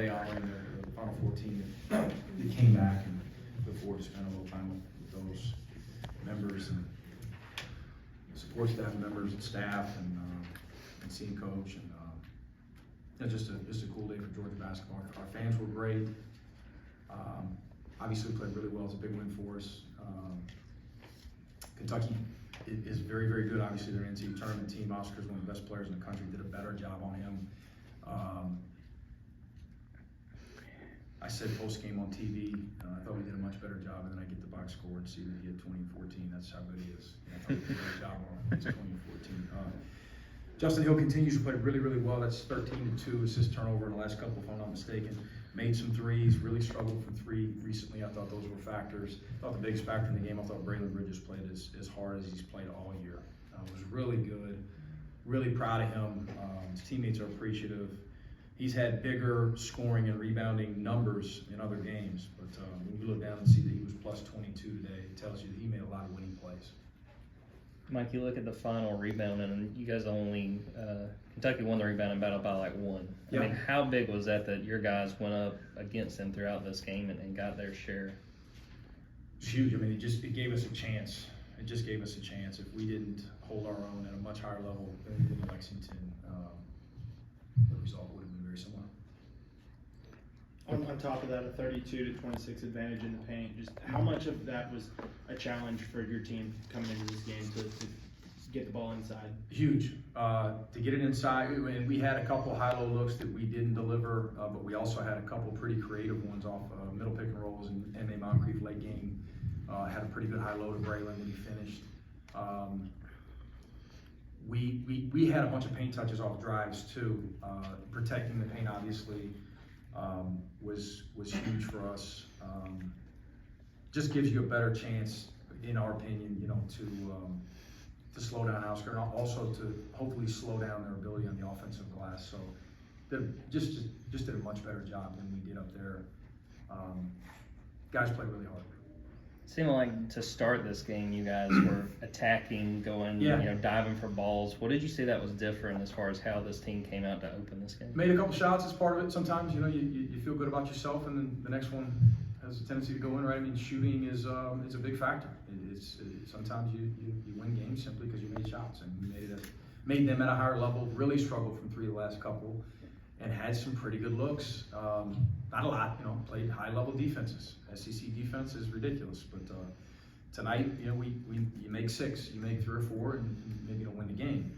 honoring the Final Four team that came back, and look forward to spending a little time with those members and support staff members and staff and seeing coach and just a cool day for Georgia basketball. Our fans were great. Obviously played really well. It's a big win for us. Kentucky is very, very good. Obviously, their NCAA tournament team. Oscar's one of the best players in the country. Did a better job on him. I said post game on TV. I thought we did a much better job, and then I get the box score and see that he had 20 and 14. That's how good he is. I thought we did a great job on him. It's 20 and 14. Justin Hill continues to play really, really well. That's 13-2 assist turnover in the last couple, if I'm not mistaken. Made some threes, really struggled from three recently. I thought those were factors. I thought the biggest factor in the game, I thought Braylon Bridges played as hard as he's played all year. Was really good. Really proud of him. His teammates are appreciative. He's had bigger scoring and rebounding numbers in other games, but when you look down and see that he was plus 22 today, it tells you that he made a lot of winning plays. Mike, you look at the final rebound, and you guys only Kentucky won the rebounding battle by like one. Yeah. I mean, how big was that your guys went up against them throughout this game and got their share? It's huge. I mean, it gave us a chance. It just gave us a chance. If we didn't hold our own at a much higher level than Lexington, the result would have been very similar. On top of that, a 32-26 advantage in the paint. Just how much of that was a challenge for your team coming into this game to get the ball inside? Huge. To get it inside, and we had a couple high-low looks that we didn't deliver, but we also had a couple pretty creative ones off middle pick and rolls, and M.A. Moncrief late game had a pretty good high-low to Braylon that he finished. We had a bunch of paint touches off drives too. Protecting the paint obviously was huge for us. Just gives you a better chance, in our opinion, to slow down Oscar, and also to hopefully slow down their ability on the offensive glass. So they just did a much better job than we did up there. Guys played really hard. Seemed like to start this game, you guys were attacking, going, diving for balls. What did you see that was different as far as how this team came out to open this game? Made a couple shots as part of it. Sometimes, you feel good about yourself, and then the next one has a tendency to go in, right? I mean, shooting is a big factor. Sometimes you win games simply because you made shots, and we made them at a higher level. Really struggled from three the last couple, and had some pretty good looks. Not a lot, played high-level defenses. SEC defense is ridiculous, but tonight, you make six, you make 3 or 4, and maybe you don't win the game.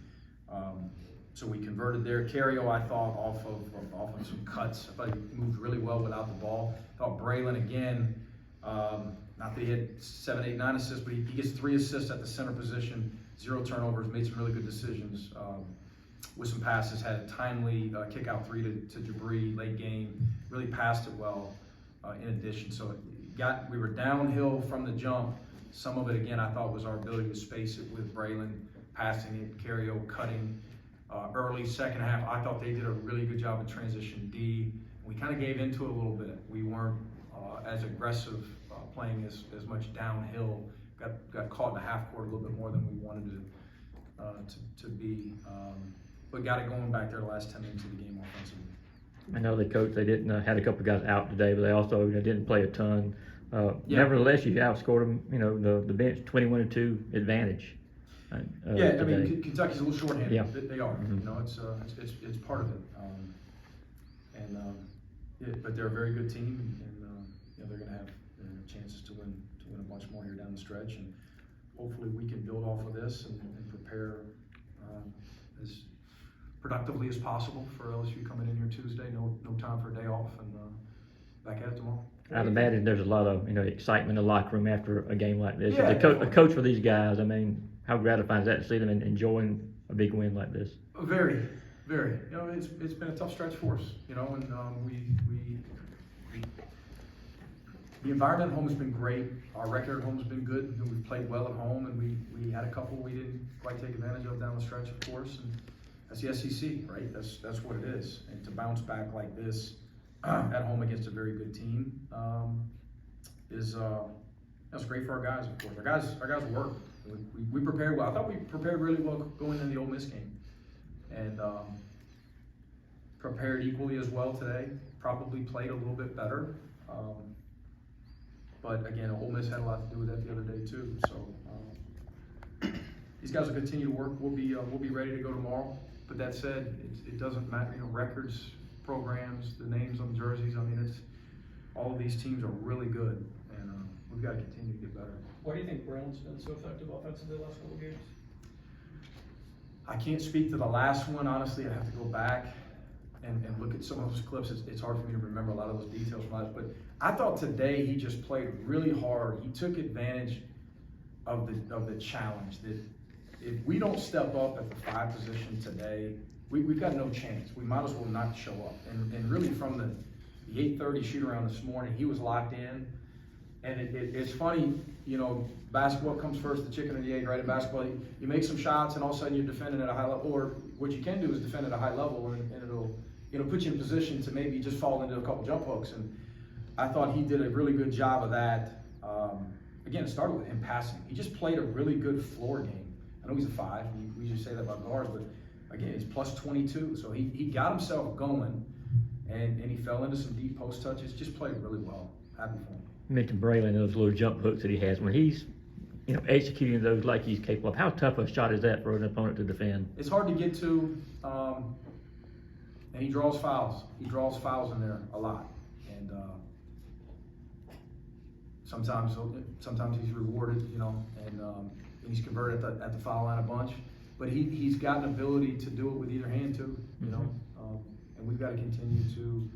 So we converted there. Cario, I thought, off of some cuts. I thought he moved really well without the ball. I thought Braylon, again, not that he had 7, 8, 9 assists, but he gets 3 assists at the center position, 0 turnovers, made some really good decisions with some passes, had a timely kick-out 3 to Jabri late game, really passed it well in addition. So we were downhill from the jump. Some of it, again, I thought was our ability to space it with Braylon, passing it, Cario cutting. Early second half, I thought they did a really good job in transition D. We kind of gave into it a little bit. We weren't as aggressive playing as much downhill. Got caught in the half court a little bit more than we wanted to be. But got it going back there the last 10 minutes of the game offensively. I know they didn't had a couple of guys out today, but they also didn't play a ton. Nevertheless, you outscored them. The bench 21-2 advantage. I mean, Kentucky's a little short-handed. Yeah. They are. It's part of it. But they're a very good team, and they're going to have chances to win a bunch more here down the stretch. And hopefully, we can build off of this and prepare as productively as possible for LSU coming in here Tuesday. No time for a day off, and back at it tomorrow. I'd imagine there's a lot of excitement in the locker room after a game like this. Yeah, a coach for these guys, I mean, how gratifying is that to see them enjoying a big win like this? Very, very. It's been a tough stretch for us. And the environment at home has been great. Our record at home has been good. We've played well at home, and we had a couple we didn't quite take advantage of down the stretch, of course. And that's the SEC, right? That's what it is. And to bounce back like this at home against a very good team that's great for our guys, of course. Our guys work. We prepared well. I thought we prepared really well going into the Ole Miss game, and prepared equally as well today, probably played a little bit better. But again, Ole Miss had a lot to do with that the other day too. So these guys will continue to work. We'll be ready to go tomorrow. But that said, it doesn't matter. Records, programs, the names on the jerseys. I mean, it's all of these teams are really good, and we've got to continue to get better. Why do you think Braylon's been so effective offensively the last couple of games? I can't speak to the last one, honestly. I have to go back and look at some of those clips. It's hard for me to remember a lot of those details from last, but I thought today he just played really hard. He took advantage of the challenge that if we don't step up at the 5 position today, we've got no chance. We might as well not show up. And really from the 8:30 shoot around this morning, he was locked in. And it's funny, basketball comes first, the chicken or the egg, right? In basketball, you make some shots and all of a sudden you're defending at a high level. Or what you can do is defend at a high level and it'll put you in position to maybe just fall into a couple jump hooks. And I thought he did a really good job of that. Again, it started with him passing. He just played a really good floor game. I know he's a 5, we just say that about guards, but again, he's plus 22. So he got himself going and he fell into some deep post touches, just played really well. Happy for him. You mentioned Braylon, those little jump hooks that he has. When he's executing those like he's capable of, how tough a shot is that for an opponent to defend? It's hard to get to, and he draws fouls. He draws fouls in there a lot. And sometimes he's rewarded, and he's converted at the foul line a bunch. But he's got an ability to do it with either hand too, and we've got to continue to,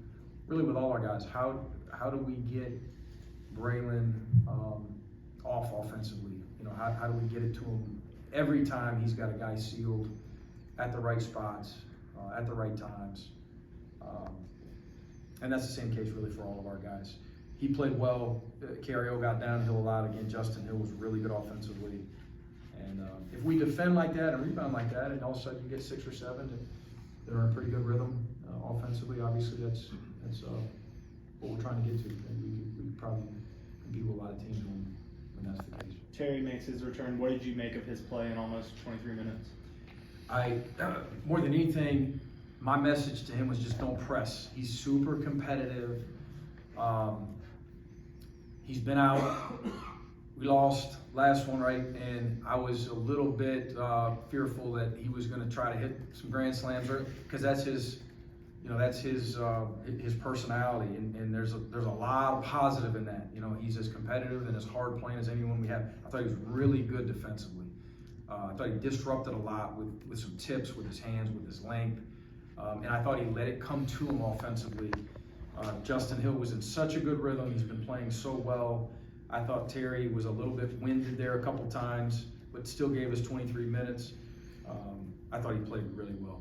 really with all our guys, how do we get Braylon off offensively? How do we get it to him every time he's got a guy sealed at the right spots, at the right times? And that's the same case really for all of our guys. He played well. Carrio got downhill a lot. Again, Justin Hill was really good offensively. And if we defend like that and rebound like that, and all of a sudden you get 6 or 7 that are in pretty good rhythm offensively, obviously that's what we're trying to get to. And we probably compete with a lot of teams when that's the case. Terry makes his return. What did you make of his play in almost 23 minutes? More than anything, my message to him was just don't press. He's super competitive. He's been out. We lost last one, right? And I was a little bit fearful that he was going to try to hit some grand slams, because that's his, that's his personality. And there's a lot of positive in that. He's as competitive and as hard playing as anyone we have. I thought he was really good defensively. I thought he disrupted a lot with some tips, with his hands, with his length. And I thought he let it come to him offensively. Justin Hill was in such a good rhythm. He's been playing so well. I thought Terry was a little bit winded there a couple times, but still gave us 23 minutes. I thought he played really well.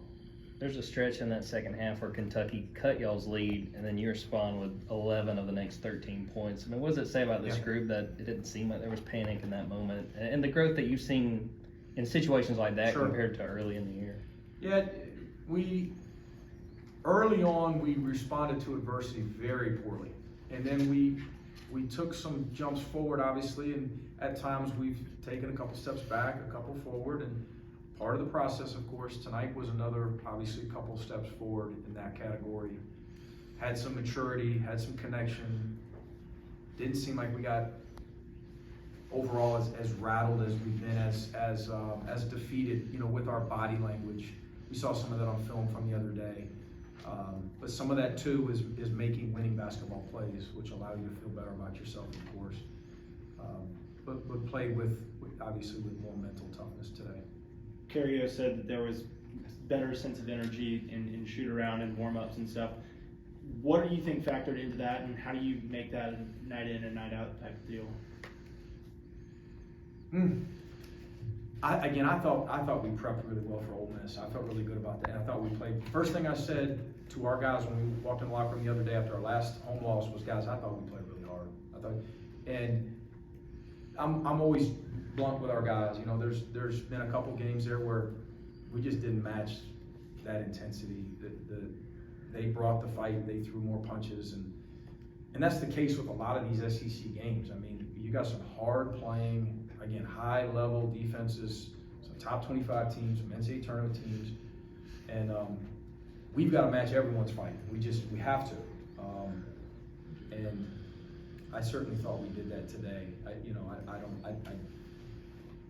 There's a stretch in that second half where Kentucky cut y'all's lead, and then you respond with 11 of the next 13 points. I mean, what does it say about this group that it didn't seem like there was panic in that moment? And the growth that you've seen in situations like that compared to early in the year? Yeah, early on, we responded to adversity very poorly. And then we took some jumps forward, obviously, and at times we've taken a couple steps back, a couple forward, and part of the process, of course, tonight was another, obviously, a couple steps forward in that category. Had some maturity, had some connection. Didn't seem like we got overall as rattled as we've been, as defeated, with our body language. We saw some of that on film from the other day. But some of that too is making winning basketball plays, which allow you to feel better about yourself, of course. But played with obviously with more mental toughness today. Carrio said that there was better sense of energy in shoot around and warm ups and stuff. What do you think factored into that, and how do you make that a night in and night out type of deal? I thought we prepped really well for Ole Miss. I felt really good about that. And I thought we played. First thing I said to our guys when we walked in the locker room the other day after our last home loss was, guys, I thought we played really hard. And I'm always blunt with our guys. There's been a couple games there where we just didn't match that intensity. They brought the fight. They threw more punches, and that's the case with a lot of these SEC games. I mean, you got some hard playing. Again, high-level defenses, some top 25 teams, some NCAA tournament teams, and we've got to match everyone's fight. We have to. And I certainly thought we did that today.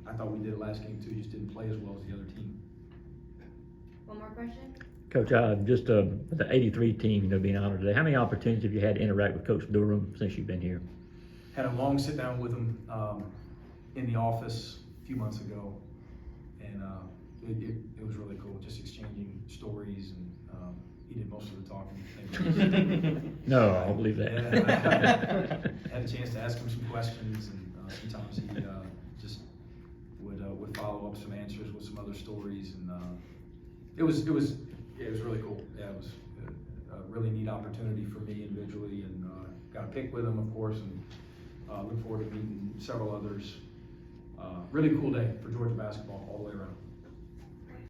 I thought we did it last game too, just didn't play as well as the other team. One more question? Coach, just the 83 team, being honored today, how many opportunities have you had to interact with Coach Durham since you've been here? Had a long sit down with him in the office a few months ago, and it was really cool, just exchanging stories, and he did most of the talking. No, I don't believe that. Yeah, I had a chance to ask him some questions, and sometimes he just would follow up some answers with some other stories, and it was really cool. Yeah, it was a really neat opportunity for me individually, and got a pick with him, of course, and look forward to meeting several others. Really cool day for Georgia basketball all the way around.